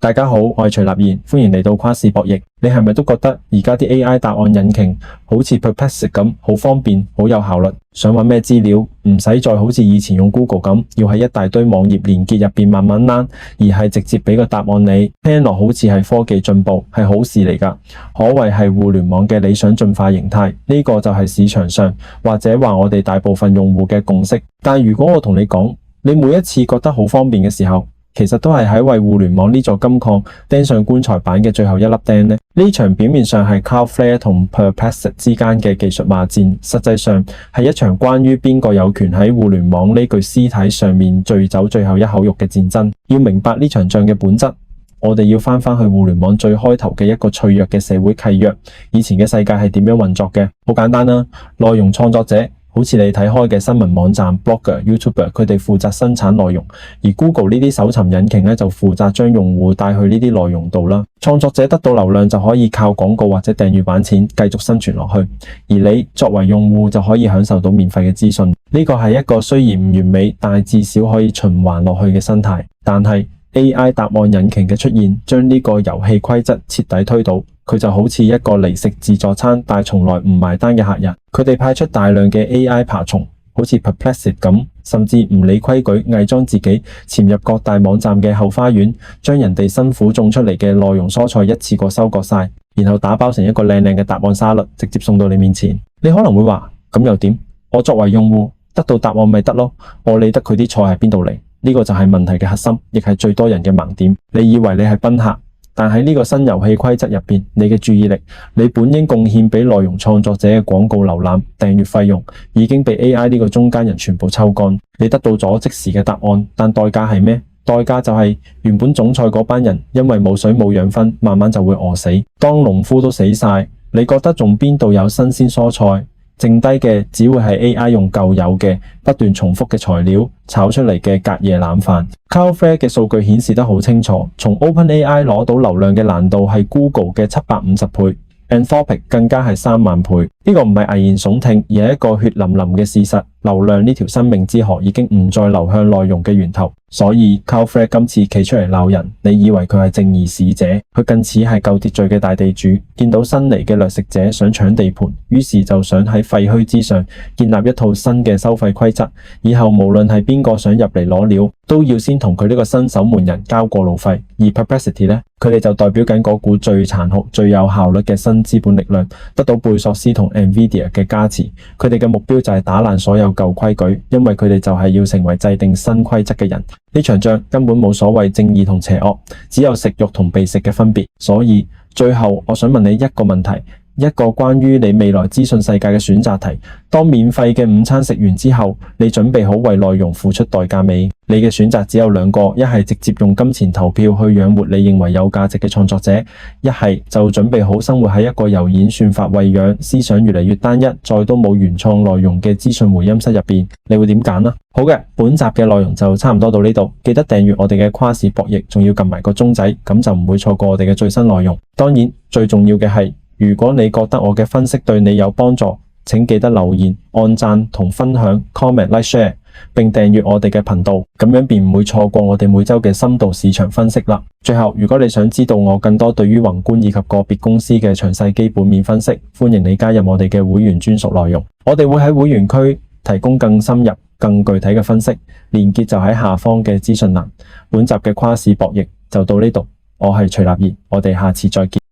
大家好，我係徐立賢，歡迎嚟到跨事博弈。你係咪都覺得而家啲 AI 答案引擎好似 Perplexity 咁，好方便，好有效率？想揾咩資料，唔使再好似以前用 Google 咁，要喺一大堆網頁連結入邊慢慢揀，而係直接俾個答案你。聽落好似係科技進步，係好事嚟㗎，可謂係互聯網嘅理想進化形態。呢個就係市場上或者話我哋大部分用戶嘅共識。但如果我同你講，你每一次覺得好方便嘅時候，其實都係喺為互聯網呢座金礦釘上棺材板嘅最後一粒釘呢。呢場表面上係 Cloudflare 同 Perplexity 之間嘅技術罵戰，實際上係一場關於邊個有權喺互聯網呢具屍體上面墜走最後一口肉嘅戰爭。要明白呢場仗嘅本質，我哋要翻去互聯網最開頭嘅一個脆弱嘅社會契約。以前嘅世界係點樣運作嘅？好簡單啦，內容創作者，好似你睇開嘅新聞網站、blogger、YouTuber， 佢哋負責生產內容，而 Google 呢啲搜尋引擎咧就負責將用戶帶去呢啲內容度啦。創作者得到流量就可以靠廣告或者訂閱版錢繼續生存落去，而你作為用戶就可以享受到免費嘅資訊。呢個係一個雖然唔完美，但係至少可以循環落去嘅生態。但係 AI 答案引擎嘅出現，將呢個遊戲規則徹底推倒。佢就好似一個嚟食自助餐但從來唔埋單嘅客人。佢哋派出大量嘅 AI 爬蟲，好似 Perplexity 咁，甚至唔理規矩，偽裝自己潛入各大網站嘅後花園，將人哋辛苦種出嚟嘅內容蔬菜一次過收割晒，然後打包成一個靚靚嘅答案沙律，直接送到你面前。你可能會話，咁又點？我作為用戶得到答案咪得咯，我理得佢啲菜喺邊度嚟？呢個就係問題嘅核心，亦係最多人嘅盲點。你以為你係賓客，但喺呢個新遊戲規則入邊，你嘅注意力，你本應貢獻俾內容創作者嘅廣告瀏覽、訂閱費用，已經被 AI 呢個中間人全部抽乾。你得到咗即時嘅答案，但代價係咩？代價就係原本種菜嗰班人，因為冇水冇養分，慢慢就會餓死。當農夫都死晒，你覺得仲邊度有新鮮蔬菜？剩低嘅只會係 AI 用舊有嘅不斷重複嘅材料炒出嚟嘅隔夜冷飯。Cloudflare 嘅數據顯示得好清楚，從 OpenAI 攞到流量嘅難度係 Google 嘅750倍。Anthropic 更加係3萬倍，呢個唔係危言聳聽，而係一個血淋淋嘅事實。流量呢條生命之河已經唔再流向內容嘅源頭，所以 Cloudflare 今次企出嚟鬧人，你以為佢係正義使者？佢更似係舊秩序嘅大地主，見到新嚟嘅掠食者想搶地盤，於是就想喺廢墟之上建立一套新嘅收費規則，以後無論係邊個想入嚟攞料，都要先同佢呢個新守門人交過路費。而 Perplexity 呢，佢哋就代表緊嗰股最殘酷、最有效率嘅新資本力量，得到貝索斯同 Nvidia 嘅加持。佢哋嘅目標就係打爛所有舊規矩，因為佢哋就係要成為制定新規則嘅人。呢場仗根本冇所謂正義同邪惡，只有食肉同被食嘅分別。所以最後我想問你一個問題，一個關於你未來資訊世界嘅選擇題。當免費嘅午餐食完之後，你準備好為內容付出代價未？你嘅選擇只有兩個，一係直接用金錢投票去養活你認為有價值嘅創作者，一係就準備好生活喺一個由演算法餵養、思想越嚟越單一、再都冇原創內容嘅資訊回音室入邊。你會點揀呢？好嘅，本集嘅內容就差唔多到呢度，記得訂閱我哋嘅跨事博弈，仲要撳埋個鐘仔，咁就唔會錯過我哋嘅最新內容。當然最重要嘅係，如果你覺得我嘅分析對你有幫助，請記得留言、按讚同分享 comment、like、share， 並訂閱我哋嘅頻道，咁樣便唔會錯過我哋每周嘅深度市場分析啦。最後，如果你想知道我更多對於宏觀以及個別公司嘅詳細基本面分析，歡迎你加入我哋嘅會員專屬內容。我哋會喺會員區提供更深入、更具體嘅分析，連結就喺下方嘅資訊欄。本集嘅跨事博弈就到呢度，我係徐立賢，我哋下次再見。